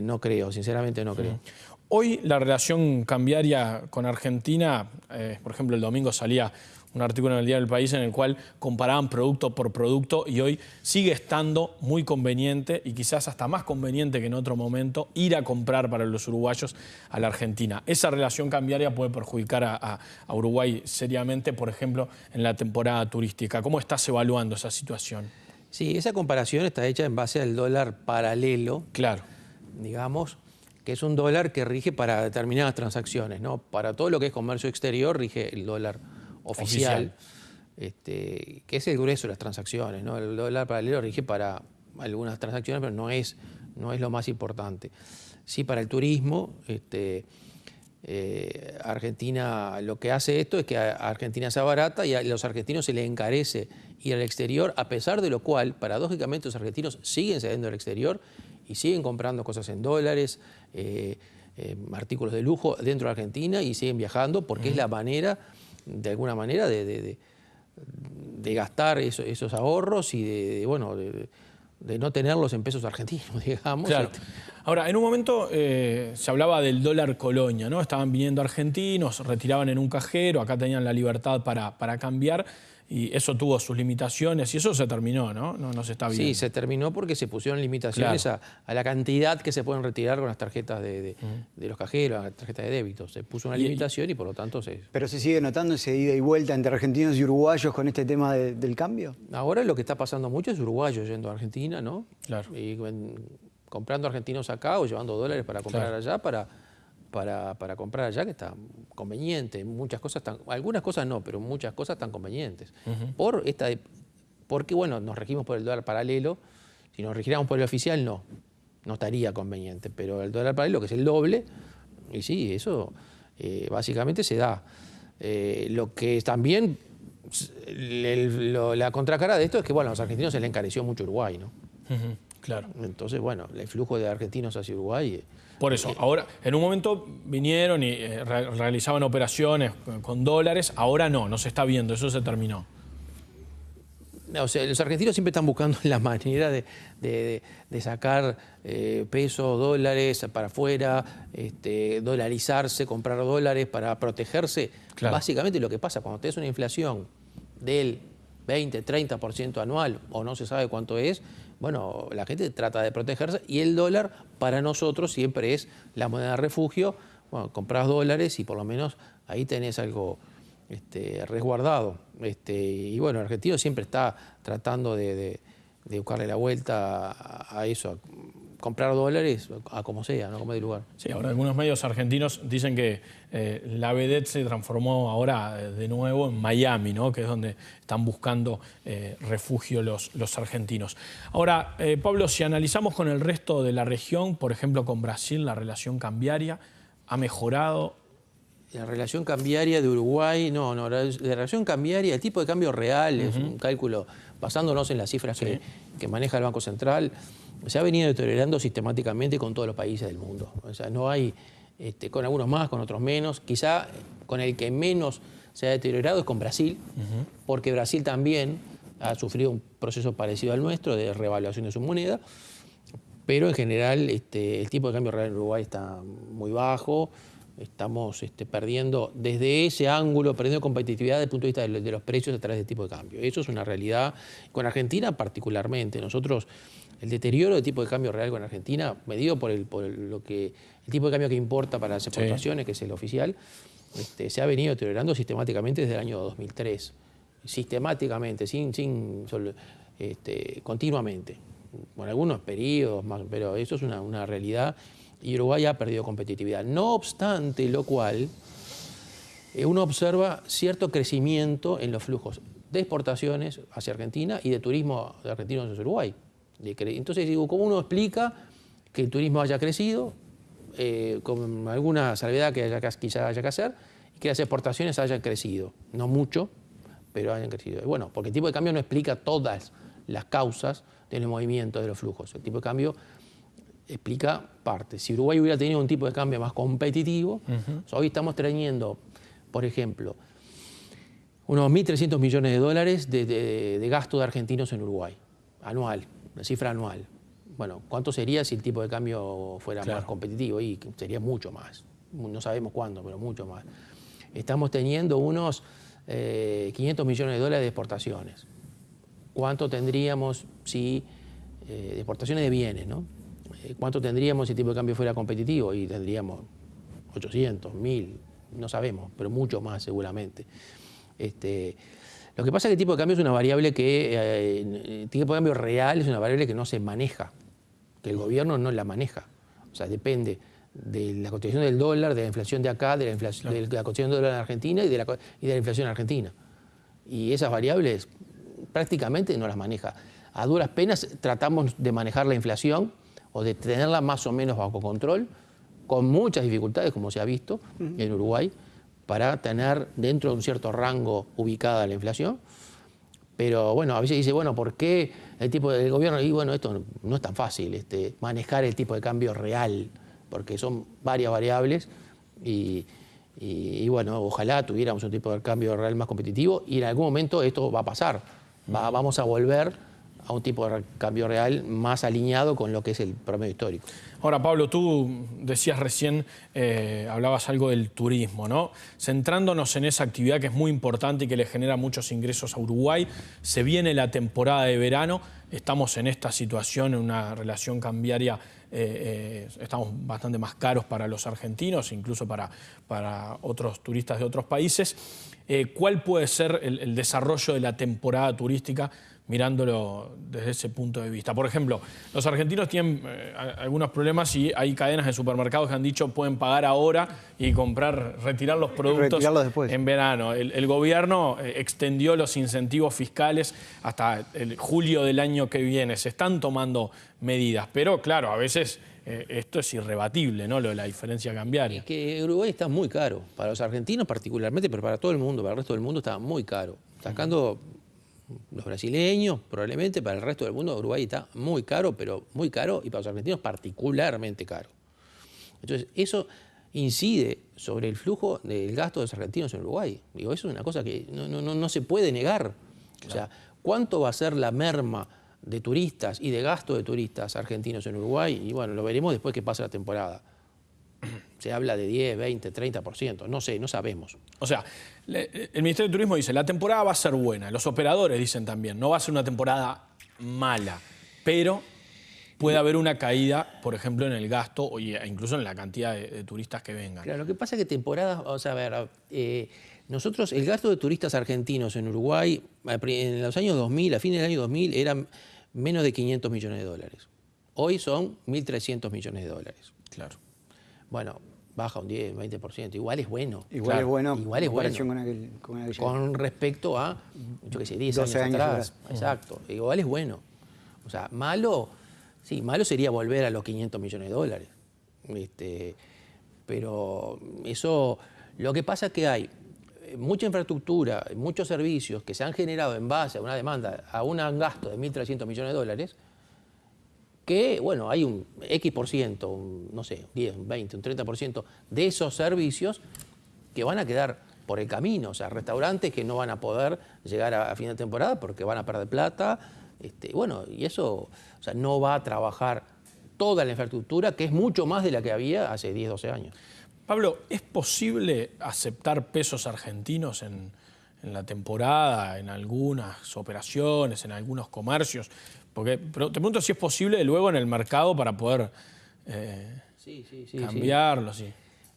no creo, sinceramente no creo. Hoy la relación cambiaria con Argentina, por ejemplo, el domingo salía un artículo en el Diario del País en el cual comparaban producto por producto, y hoy sigue estando muy conveniente, y quizás hasta más conveniente que en otro momento, ir a comprar para los uruguayos a la Argentina. Esa relación cambiaria puede perjudicar a Uruguay seriamente, por ejemplo, en la temporada turística. ¿Cómo estás evaluando esa situación? Sí, esa comparación está hecha en base al dólar paralelo, claro, digamos, que es un dólar que rige para determinadas transacciones, ¿no? Para todo lo que es comercio exterior rige el dólar oficial. Que es el grueso de las transacciones, ¿no? El dólar paralelo rige para algunas transacciones, pero no es lo más importante. Sí, para el turismo, Argentina lo que hace esto es que a Argentina se abarata y a los argentinos se les encarece ir al exterior, a pesar de lo cual, paradójicamente, los argentinos siguen saliendo al exterior y siguen comprando cosas en dólares, artículos de lujo dentro de Argentina y siguen viajando porque es la manera, de alguna manera, de gastar esos ahorros y de no tenerlos en pesos argentinos, digamos. Claro. Ahora, en un momento se hablaba del dólar colonia, ¿no? Estaban viniendo argentinos, retiraban en un cajero, acá tenían la libertad para cambiar y eso tuvo sus limitaciones y eso se terminó, ¿no? No se está viendo. Sí, se terminó porque se pusieron limitaciones a la cantidad que se pueden retirar con las tarjetas de los cajeros, las tarjetas de débito. Se puso una limitación y por lo tanto se... ¿Pero se sigue notando ese ida y vuelta entre argentinos y uruguayos con este tema del cambio? Ahora lo que está pasando mucho es uruguayos yendo a Argentina, ¿no? Claro. Y comprando argentinos acá o llevando dólares para comprar allá, para comprar allá, que está conveniente. Muchas cosas algunas cosas no, pero muchas cosas están convenientes. Porque, bueno, nos regimos por el dólar paralelo. Si nos regiéramos por el oficial, no estaría conveniente. Pero el dólar paralelo, que es el doble, y sí, eso básicamente se da. Lo que también, la contracara de esto es que, bueno, a los argentinos se les encareció mucho Uruguay, ¿no? Claro. Entonces, bueno, el flujo de argentinos hacia Uruguay... Por eso, ahora, en un momento vinieron y realizaban operaciones con dólares, ahora no se está viendo, eso se terminó. O sea, los argentinos siempre están buscando la manera de sacar pesos, dólares para afuera, dolarizarse, comprar dólares para protegerse. Claro. Básicamente lo que pasa cuando tenés una inflación del 20, 30% anual o no se sabe cuánto es, bueno, la gente trata de protegerse y el dólar para nosotros siempre es la moneda de refugio. Bueno, compras dólares y por lo menos ahí tenés algo resguardado. Y bueno, el argentino siempre está tratando de buscarle la vuelta a eso, a comprar dólares a como sea, no como de lugar. Sí, ahora algunos medios argentinos dicen que la vedette se transformó ahora de nuevo en Miami, ¿no? Que es donde están buscando refugio los argentinos. Ahora, Pablo, si analizamos con el resto de la región, por ejemplo con Brasil, la relación cambiaria ha mejorado. La relación cambiaria de Uruguay, la relación cambiaria, el tipo de cambio real, es un cálculo basándonos en las cifras que maneja el Banco Central, se ha venido deteriorando sistemáticamente con todos los países del mundo. O sea, no hay, con algunos más, con otros menos. Quizá con el que menos se ha deteriorado es con Brasil, porque Brasil también ha sufrido un proceso parecido al nuestro de revaluación de su moneda, pero en general el tipo de cambio real en Uruguay está muy bajo. Estamos perdiendo desde ese ángulo, perdiendo competitividad desde el punto de vista de los precios a través del tipo de cambio. Eso es una realidad. Con Argentina particularmente, nosotros, el deterioro del tipo de cambio real con Argentina, medido por el tipo de cambio que importa para las exportaciones, que es el oficial, se ha venido deteriorando sistemáticamente desde el año 2003. Sistemáticamente, continuamente. Con algunos periodos más, pero eso es una realidad. Y Uruguay ha perdido competitividad. No obstante lo cual, uno observa cierto crecimiento en los flujos de exportaciones hacia Argentina y de turismo de argentinos hacia Uruguay. Entonces, digo, ¿cómo uno explica que el turismo haya crecido, con alguna salvedad que quizá haya que hacer, y que las exportaciones hayan crecido? No mucho, pero hayan crecido. Bueno, porque el tipo de cambio no explica todas las causas del movimiento de los flujos. El tipo de cambio explica parte. Si Uruguay hubiera tenido un tipo de cambio más competitivo, hoy estamos teniendo, por ejemplo, unos 1.300 millones de dólares de gasto de argentinos en Uruguay, anual, la cifra anual. Bueno, ¿cuánto sería si el tipo de cambio fuera más competitivo? Y sería mucho más. No sabemos cuándo, pero mucho más. Estamos teniendo unos 500 millones de dólares de exportaciones. ¿Cuánto tendríamos si de exportaciones de bienes, ¿no? ¿Cuánto tendríamos si el tipo de cambio fuera competitivo? Y tendríamos 800, 1000, no sabemos, pero mucho más seguramente. Lo que pasa es que el tipo de cambio es una variable que, el tipo de cambio real es una variable que no se maneja, que el gobierno no la maneja. O sea, depende de la cotización del dólar, de la inflación de acá, de la cotización del dólar en Argentina y de la inflación en Argentina. Y esas variables prácticamente no las maneja. A duras penas tratamos de manejar la inflación o de tenerla más o menos bajo control, con muchas dificultades, como se ha visto en Uruguay, para tener dentro de un cierto rango ubicada la inflación. Pero bueno, a veces dice, bueno, ¿por qué el tipo del gobierno? Y bueno, esto no es tan fácil, manejar el tipo de cambio real, porque son varias variables y bueno, ojalá tuviéramos un tipo de cambio real más competitivo y en algún momento esto va a pasar. Vamos a volver a un tipo de cambio real más alineado con lo que es el promedio histórico. Ahora, Pablo, tú decías recién, hablabas algo del turismo, ¿no? Centrándonos en esa actividad que es muy importante y que le genera muchos ingresos a Uruguay, se viene la temporada de verano, estamos en esta situación, en una relación cambiaria, estamos bastante más caros para los argentinos, incluso para otros turistas de otros países. ¿Cuál puede ser el desarrollo de la temporada turística mirándolo desde ese punto de vista? Por ejemplo, los argentinos tienen algunos problemas y hay cadenas de supermercados que han dicho pueden pagar ahora y retirar los productos en verano. El gobierno extendió los incentivos fiscales hasta el julio del año que viene. Se están tomando medidas, pero claro, a veces esto es irrebatible, ¿no? Lo de la diferencia cambiaria. Es que Uruguay está muy caro, para los argentinos particularmente, pero para todo el mundo, para el resto del mundo está muy caro. Sacando los brasileños, probablemente para el resto del mundo, Uruguay está muy caro, pero muy caro, y para los argentinos particularmente caro. Entonces, eso incide sobre el flujo del gasto de los argentinos en Uruguay. Digo, eso es una cosa que no se puede negar. Claro. O sea, ¿cuánto va a ser la merma de turistas y de gasto de turistas argentinos en Uruguay? Y bueno, lo veremos después que pase la temporada. Se habla de 10, 20, 30%, no sé, no sabemos. O sea, el Ministerio de Turismo dice, la temporada va a ser buena. Los operadores dicen también, no va a ser una temporada mala, pero puede haber una caída, por ejemplo, en el gasto e incluso en la cantidad de turistas que vengan. Claro, lo que pasa es que temporada, o sea, a ver, nosotros, el gasto de turistas argentinos en Uruguay, en los años 2000, a fines del año 2000, eran menos de 500 millones de dólares. Hoy son 1.300 millones de dólares. Claro. Bueno, baja un 10, 20%. Igual es bueno. Igual es bueno. Igual es bueno. Con respecto a, yo qué sé, 10 años atrás. Exacto. Igual es bueno. O sea, malo, sí, malo sería volver a los 500 millones de dólares. Pero eso, lo que pasa es que hay mucha infraestructura, muchos servicios que se han generado en base a una demanda, a un gasto de 1.300 millones de dólares, que, bueno, hay un X%, no sé, 10, un 20, un 30% de esos servicios que van a quedar por el camino. O sea, restaurantes que no van a poder llegar a fin de temporada porque van a perder plata. Bueno, y eso, o sea, no va a trabajar toda la infraestructura, que es mucho más de la que había hace 10, 12 años. Pablo, ¿es posible aceptar pesos argentinos en la temporada, en algunas operaciones, en algunos comercios? Porque te pregunto si es posible luego en el mercado para poder cambiarlo. Sí.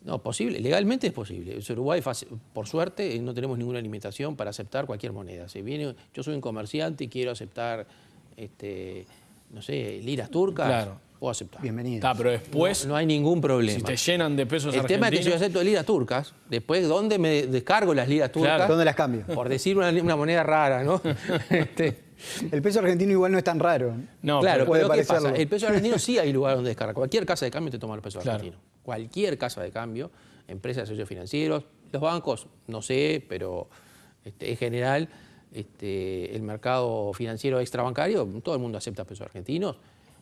No, posible, legalmente es posible. En Uruguay, por suerte, no tenemos ninguna limitación para aceptar cualquier moneda. Si viene, yo soy un comerciante y quiero aceptar, no sé, liras turcas, claro, puedo aceptar. Bienvenido. Pero después no hay ningún problema. Si te llenan de pesos argentinos. El tema es que si yo acepto liras turcas, después, ¿dónde me descargo las liras turcas? Claro. ¿Dónde las cambio? Por decir una moneda rara, ¿no? El peso argentino igual no es tan raro. No, claro, pero ¿qué pasa? El peso argentino sí hay lugar donde descarga. Cualquier casa de cambio te toma los pesos argentinos. Cualquier casa de cambio, empresas de servicios financieros, los bancos, no sé, pero en general el mercado financiero extrabancario, todo el mundo acepta pesos argentinos.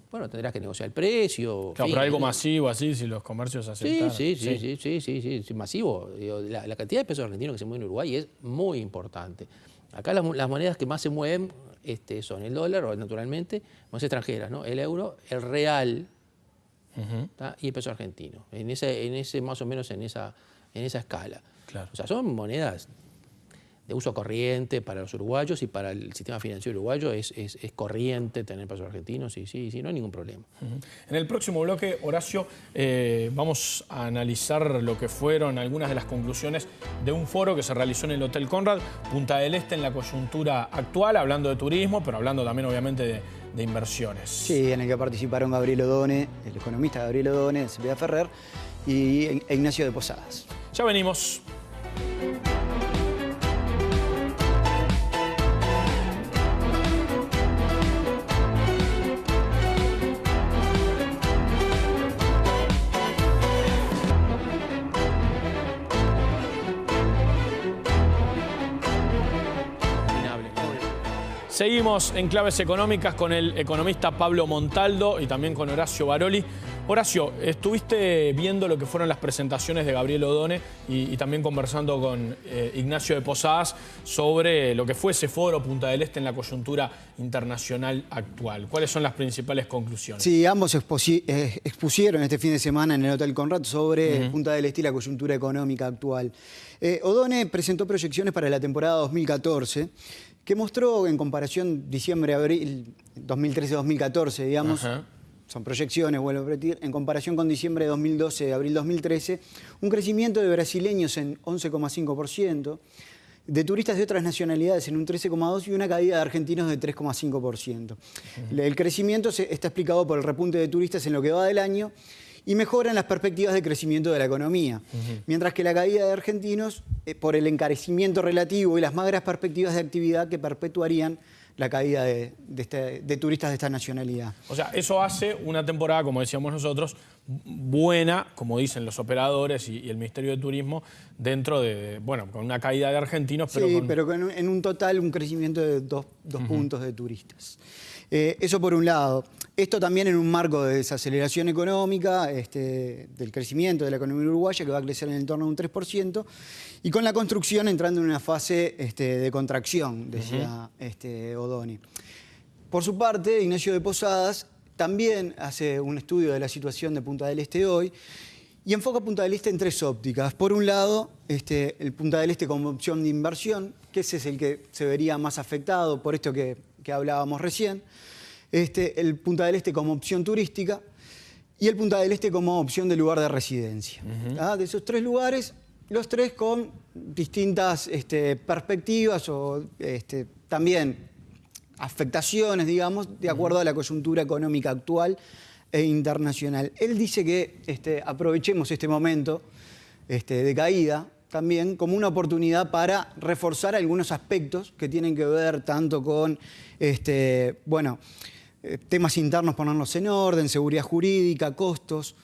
Bueno, tendrás que negociar el precio. Claro, pero algo masivo así, si los comercios aceptan. Sí, masivo. La cantidad de pesos argentinos que se mueven en Uruguay es muy importante. Acá las monedas que más se mueven son el dólar, naturalmente, monedas extranjeras, ¿no? El euro, el real y el peso argentino. En ese más o menos en esa escala. Claro. O sea, son monedas de uso corriente para los uruguayos y para el sistema financiero uruguayo es corriente tener pesos argentinos, sí, no hay ningún problema. En el próximo bloque, Horacio, vamos a analizar lo que fueron algunas de las conclusiones de un foro que se realizó en el Hotel Conrad, Punta del Este, en la coyuntura actual, hablando de turismo, pero hablando también obviamente de inversiones. Sí, en el que participaron Gabriel Odone, el economista Gabriel Odone, Silvia Ferrer y Ignacio de Posadas. Ya venimos. Seguimos en Claves Económicas con el economista Pablo Montaldo y también con Horacio Baroli. Horacio, estuviste viendo lo que fueron las presentaciones de Gabriel Odone y también conversando con Ignacio de Posadas sobre lo que fue ese foro Punta del Este en la coyuntura internacional actual. ¿Cuáles son las principales conclusiones? Sí, ambos expusieron este fin de semana en el Hotel Conrad sobre Punta del Este y la coyuntura económica actual. Odone presentó proyecciones para la temporada 2014 que mostró en comparación diciembre-abril 2013-2014, digamos, son proyecciones, vuelvo a repetir, en comparación con diciembre de 2012, abril 2013, un crecimiento de brasileños en 11,5%, de turistas de otras nacionalidades en un 13,2% y una caída de argentinos de 3,5%. El crecimiento está explicado por el repunte de turistas en lo que va del año y mejoran las perspectivas de crecimiento de la economía. Mientras que la caída de argentinos, por el encarecimiento relativo y las magras perspectivas de actividad que perpetuarían la caída de turistas de esta nacionalidad. O sea, eso hace una temporada, como decíamos nosotros, buena, como dicen los operadores y el Ministerio de Turismo, dentro de, bueno, con una caída de argentinos, pero sí, pero en un total un crecimiento de dos puntos de turistas. Eso por un lado. Esto también en un marco de desaceleración económica, del crecimiento de la economía uruguaya, que va a crecer en el torno de un 3%, y con la construcción entrando en una fase de contracción, decía Odone. Por su parte, Ignacio de Posadas también hace un estudio de la situación de Punta del Este hoy y enfoca Punta del Este en tres ópticas. Por un lado, el Punta del Este como opción de inversión, que ese es el que se vería más afectado por esto que hablábamos recién. El Punta del Este como opción turística y el Punta del Este como opción de lugar de residencia. De esos tres lugares, los tres con distintas perspectivas o también afectaciones, digamos, de acuerdo a la coyuntura económica actual e internacional. Él dice que aprovechemos este momento de caída también como una oportunidad para reforzar algunos aspectos que tienen que ver tanto con, temas internos, ponernos en orden, seguridad jurídica, costos,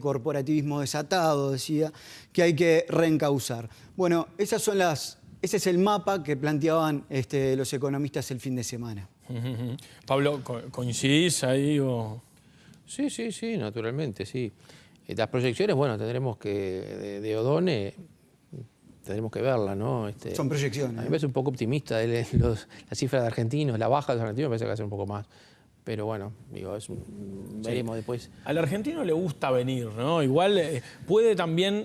corporativismo desatado, decía, que hay que reencauzar. Bueno, ese es el mapa que planteaban los economistas el fin de semana. Pablo, ¿coincidís ahí o...? Sí, naturalmente, sí. Las proyecciones, bueno, tendremos que, de Odone, tendremos que verla, ¿no? Son proyecciones. A mí me parece un poco optimista la cifra de argentinos, la baja de los argentinos me parece que va a ser un poco más. Pero bueno, digo, veremos después. Al argentino le gusta venir, ¿no? Igual puede también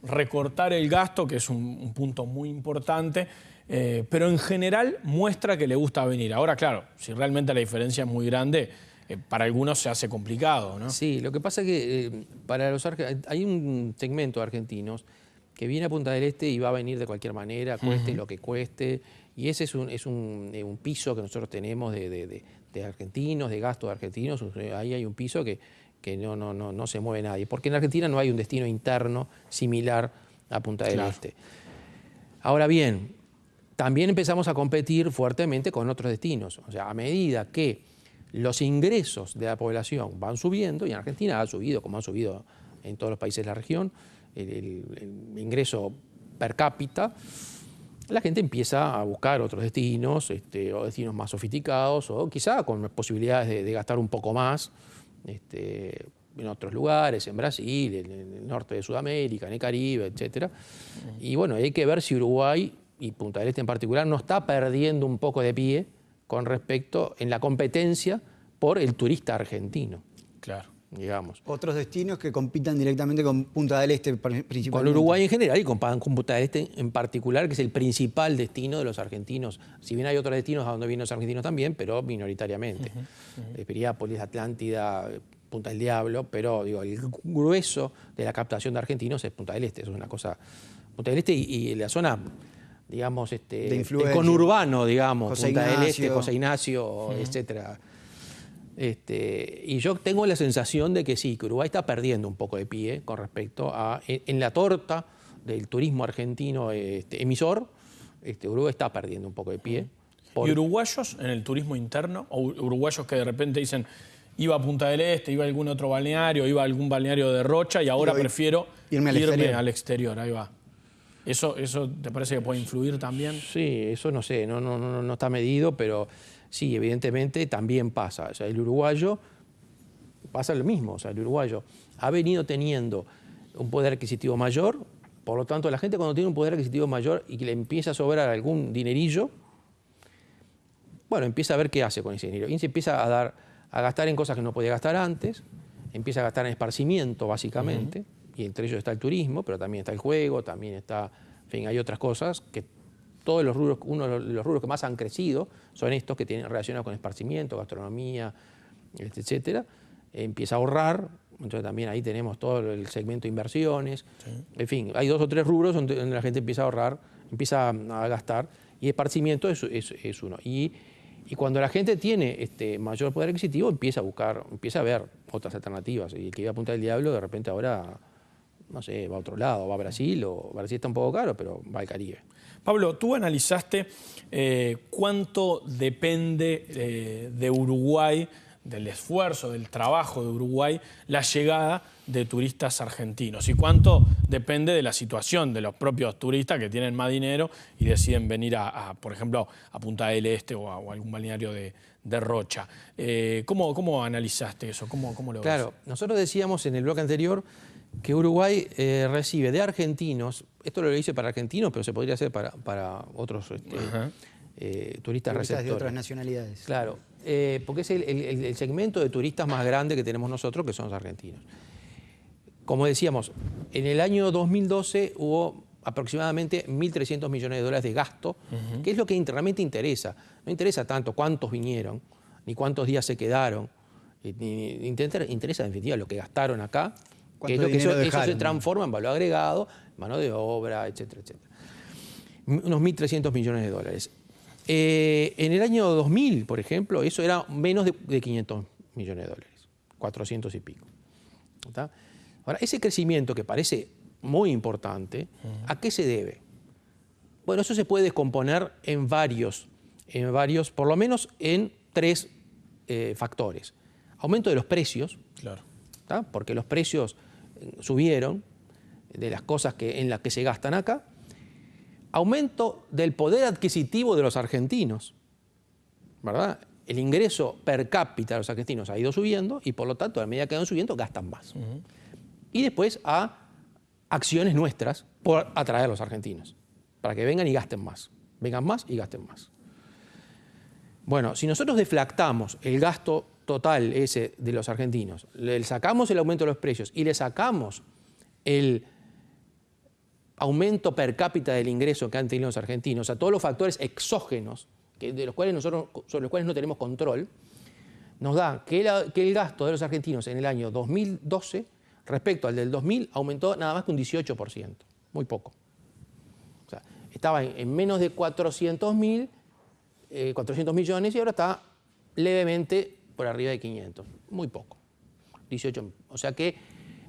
recortar el gasto, que es un punto muy importante, pero en general muestra que le gusta venir. Ahora, claro, si realmente la diferencia es muy grande, para algunos se hace complicado, ¿no? Sí, lo que pasa es que para los hay un segmento de argentinos que viene a Punta del Este y va a venir de cualquier manera, cueste lo que cueste, y ese es un piso que nosotros tenemos de argentinos, de gastos de argentinos. Ahí hay un piso que no se mueve nadie, porque en Argentina no hay un destino interno similar a Punta del Este. Ahora bien, también empezamos a competir fuertemente con otros destinos, o sea, a medida que los ingresos de la población van subiendo, y en Argentina ha subido, como han subido en todos los países de la región, el ingreso per cápita, la gente empieza a buscar otros destinos, o destinos más sofisticados, o quizá con posibilidades de gastar un poco más en otros lugares, en Brasil, en el norte de Sudamérica, en el Caribe, etc. Y bueno, hay que ver si Uruguay, y Punta del Este en particular, no está perdiendo un poco de pie con respecto en la competencia por el turista argentino. Claro. Digamos. Otros destinos que compitan directamente con Punta del Este principalmente. Con Uruguay en general y con Punta del Este en particular, que es el principal destino de los argentinos. Si bien hay otros destinos a donde vienen los argentinos también, pero minoritariamente. Piriápolis, Atlántida, Punta del Diablo, pero digo, el grueso de la captación de argentinos es Punta del Este. Eso es una cosa. Punta del Este y la zona, digamos, de conurbano, digamos, José Punta Ignacio. del Este, José Ignacio, etcétera. Y yo tengo la sensación de que sí, que Uruguay está perdiendo un poco de pie con respecto a, en la torta del turismo argentino emisor, Uruguay está perdiendo un poco de pie. ¿Y uruguayos en el turismo interno? ¿O uruguayos que de repente dicen, iba a Punta del Este, iba a algún otro balneario, iba a algún balneario de Rocha y ahora prefiero irme al exterior? Ahí va. ¿Eso te parece que puede influir también? Sí, eso no sé, no está medido, pero sí, evidentemente también pasa. O sea, el uruguayo pasa lo mismo. O sea, el uruguayo ha venido teniendo un poder adquisitivo mayor, por lo tanto, la gente cuando tiene un poder adquisitivo mayor y que le empieza a sobrar algún dinerillo, bueno, empieza a ver qué hace con ese dinero. Y se empieza a gastar en cosas que no podía gastar antes, empieza a gastar en esparcimiento, básicamente, y entre ellos está el turismo, pero también está el juego, también está, en fin, hay otras cosas que todos los rubros, uno de los rubros que más han crecido son estos que tienen relacionados con esparcimiento, gastronomía, etcétera. Empieza a ahorrar, entonces también ahí tenemos todo el segmento de inversiones. Sí. En fin, hay 2 o 3 rubros donde la gente empieza a ahorrar, empieza a gastar, y esparcimiento es uno. Y cuando la gente tiene mayor poder adquisitivo, empieza a ver otras alternativas. Y el que iba a Punta del Diablo, de repente ahora, no sé, va a otro lado, va a Brasil, o Brasil está un poco caro, pero va al Caribe. Pablo, tú analizaste cuánto depende de Uruguay, del esfuerzo, del trabajo de Uruguay, la llegada de turistas argentinos, y cuánto depende de la situación de los propios turistas que tienen más dinero y deciden venir por ejemplo, a Punta del Este o a algún balneario de Rocha. ¿Cómo analizaste eso? ¿Cómo lo ves? Claro, nosotros decíamos en el bloque anterior que Uruguay recibe de argentinos, esto lo hice para argentinos, pero se podría hacer para otros turistas receptores. De otras nacionalidades. Claro, porque es el segmento de turistas más grande que tenemos nosotros, que son los argentinos. Como decíamos, en el año 2012 hubo aproximadamente 1.300 millones de dólares de gasto, que es lo que realmente interesa. No interesa tanto cuántos vinieron, ni cuántos días se quedaron. Interesa, en definitiva, lo que gastaron acá, que es lo que eso se transforma en valor agregado, mano de obra, etcétera, etcétera. Unos 1.300 millones de dólares. En el año 2000, por ejemplo, eso era menos de 500 millones de dólares, 400 y pico. ¿Está? Ahora, ese crecimiento que parece muy importante, ¿a qué se debe? Bueno, eso se puede descomponer en varios, por lo menos en 3 factores. Aumento de los precios, claro, ¿tá? Porque los precios subieron de las cosas en las que se gastan acá. Aumento del poder adquisitivo de los argentinos, ¿verdad? El ingreso per cápita de los argentinos ha ido subiendo y por lo tanto, a medida que van subiendo, gastan más. Y después a acciones nuestras por atraer a los argentinos, para que vengan y gasten más. Vengan más y gasten más. Bueno, si nosotros deflactamos el gasto total ese de los argentinos, le sacamos el aumento de los precios y le sacamos el aumento per cápita del ingreso que han tenido los argentinos, a todos los factores exógenos sobre los cuales no tenemos control, nos da que el gasto de los argentinos en el año 2012 respecto al del 2000 aumentó nada más que un 18%, muy poco. O sea, estaba en menos de 400 millones y ahora está levemente por arriba de 500, muy poco, 18. O sea que,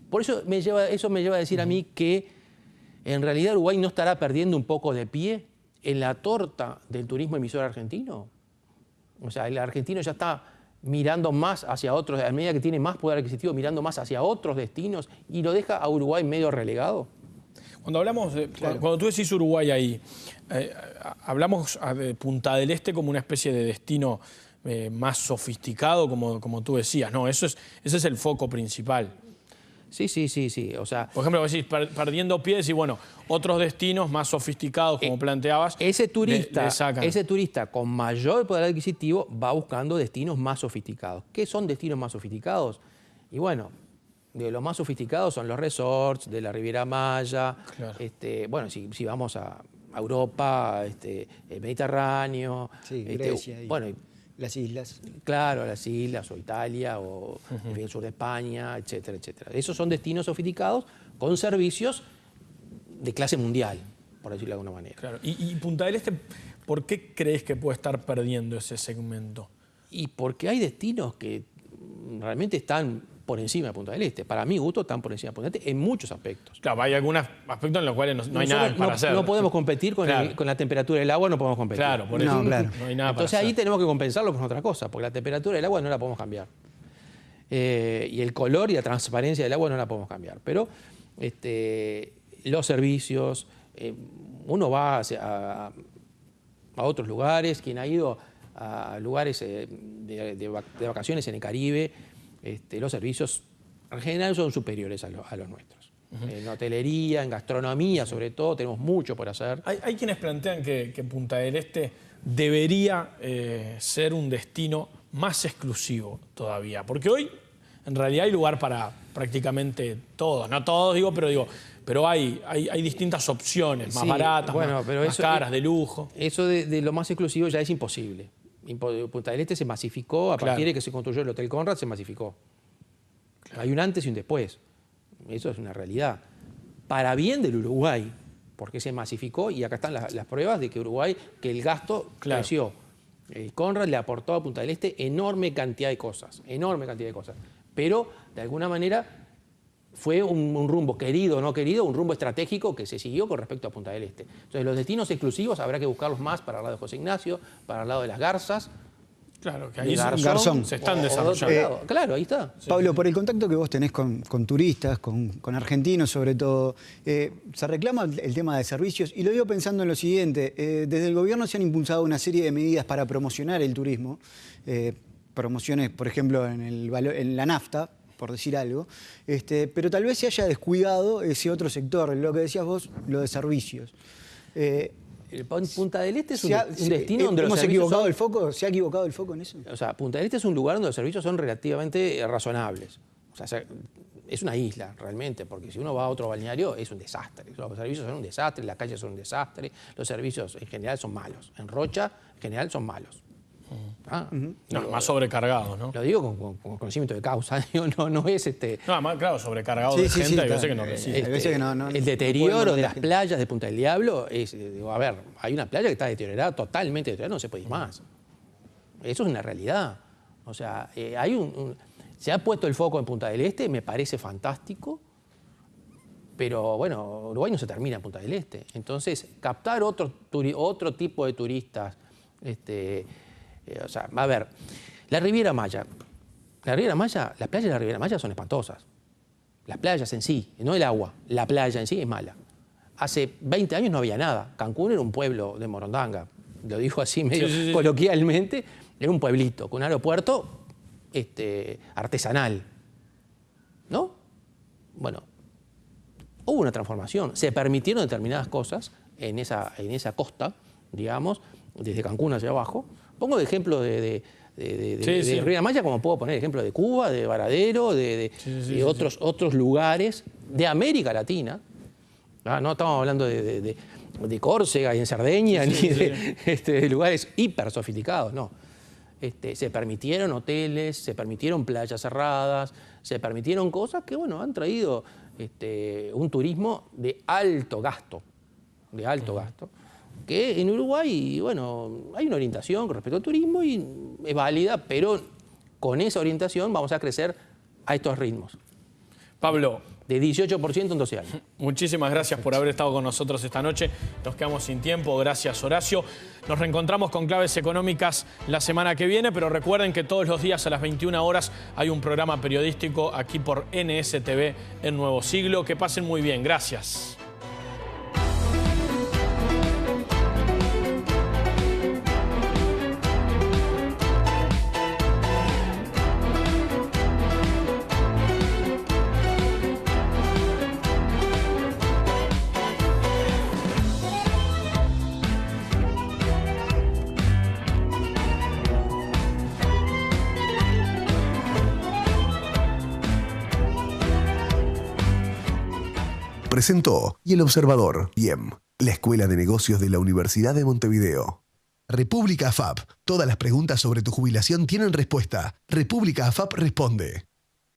por eso eso me lleva a decir a mí que en realidad Uruguay no estará perdiendo un poco de pie en la torta del turismo emisor argentino. O sea, el argentino ya está mirando más hacia otros, a medida que tiene más poder adquisitivo, mirando más hacia otros destinos y lo deja a Uruguay medio relegado. Cuando hablamos cuando tú decís Uruguay ahí, hablamos de Punta del Este como una especie de destino más sofisticado, como tú decías, ¿no? Ese es el foco principal. Sí. O sea, por ejemplo, decís, perdiendo pies y bueno, otros destinos más sofisticados, como planteabas. Ese turista con mayor poder adquisitivo va buscando destinos más sofisticados. ¿Qué son destinos más sofisticados? Y bueno, de los más sofisticados son los resorts de la Riviera Maya. Claro. Bueno, si vamos a Europa, el Mediterráneo. Sí, Grecia. Bueno, las islas. Claro, las islas, o Italia, o el sur de España, etcétera, etcétera. Esos son destinos sofisticados con servicios de clase mundial, por decirlo de alguna manera. Claro. ¿Y Punta del Este, por qué crees que puede estar perdiendo ese segmento? Y porque hay destinos que realmente están por encima de Punta del Este. Para mi gusto están por encima de Punta del Este en muchos aspectos. Claro, hay algunos aspectos en los cuales no hay nada para hacer. No podemos competir con la temperatura del agua, no podemos competir. Claro, por eso no hay nada. Entonces ahí tenemos que compensarlo con otra cosa, porque la temperatura del agua no la podemos cambiar. Y el color y la transparencia del agua no la podemos cambiar. Pero los servicios, uno va a otros lugares, quien ha ido a lugares de vacaciones en el Caribe, los servicios en general son superiores a los nuestros. En hotelería, en gastronomía sobre todo, tenemos mucho por hacer. Hay quienes plantean que Punta del Este debería ser un destino más exclusivo todavía, porque hoy en realidad hay lugar para prácticamente todos, no todos digo, pero hay distintas opciones, más baratas, más caras, de lujo. Eso de lo más exclusivo ya es imposible. Punta del Este se masificó, a partir de que se construyó el Hotel Conrad se masificó. Hay un antes y un después. Eso es una realidad. Para bien del Uruguay, porque se masificó, y acá están las pruebas de que Uruguay, que el gasto creció. El Conrad le aportó a Punta del Este enorme cantidad de cosas, pero de alguna manera fue un rumbo querido o no querido, un rumbo estratégico que se siguió con respecto a Punta del Este. Entonces los destinos exclusivos habrá que buscarlos más para el lado de José Ignacio, para el lado de las Garzas. Claro, que ahí Garzón se están desarrollando. Claro, ahí está. Pablo, por el contacto que vos tenés con turistas, con argentinos sobre todo, se reclama el tema de servicios, y lo digo pensando en lo siguiente. Desde el gobierno se han impulsado una serie de medidas para promocionar el turismo, promociones, por ejemplo, en la nafta, por decir algo, pero tal vez se haya descuidado ese otro sector, lo que decías vos, lo de servicios. Punta del Este es un destino donde los servicios equivocado el foco. ¿Se ha equivocado el foco en eso? O sea, Punta del Este es un lugar donde los servicios son relativamente razonables. O sea, es una isla realmente, porque si uno va a otro balneario es un desastre. Los servicios son un desastre, las calles son un desastre, los servicios en general son malos. En Rocha, en general, son malos. Más sobrecargados, ¿no? Lo digo con conocimiento de causa. No es No, más claro, sobrecargado de gente, hay veces que no resiste. Hay veces que el deterioro de las playas de Punta del Diablo es, a ver, hay una playa que está deteriorada, totalmente deteriorada, no se puede ir más. Eso es una realidad. O sea, se ha puesto el foco en Punta del Este, me parece fantástico, pero bueno, Uruguay no se termina en Punta del Este. Entonces, captar otro tipo de turistas, o sea, a ver, la Riviera Maya, las playas de la Riviera Maya son espantosas. Las playas en sí, no el agua, la playa en sí es mala. Hace 20 años no había nada. Cancún era un pueblo de Morondanga, lo dijo así medio coloquialmente, era un pueblito con un aeropuerto artesanal, ¿no? Bueno, hubo una transformación, se permitieron determinadas cosas en esa costa, digamos, desde Cancún hacia abajo. Pongo de ejemplo de Riviera Maya, como puedo poner ejemplo de Cuba, de Varadero, de otros lugares de América Latina. No estamos hablando de Córcega y en Cerdeña, ni de lugares hiper sofisticados, no. Se permitieron hoteles, se permitieron playas cerradas, se permitieron cosas que, bueno, han traído un turismo de alto gasto, que en Uruguay, bueno, hay una orientación con respecto al turismo y es válida, pero con esa orientación vamos a crecer a estos ritmos. Pablo, de 18% en 12 años. Muchísimas gracias por haber estado con nosotros esta noche. Nos quedamos sin tiempo. Gracias, Horacio. Nos reencontramos con Claves Económicas la semana que viene, pero recuerden que todos los días a las 21 horas hay un programa periodístico aquí por NSTV en Nuevo Siglo. Que pasen muy bien. Gracias. Presentó Y el Observador, IEM, la Escuela de Negocios de la Universidad de Montevideo. República AFAP. Todas las preguntas sobre tu jubilación tienen respuesta. República AFAP responde.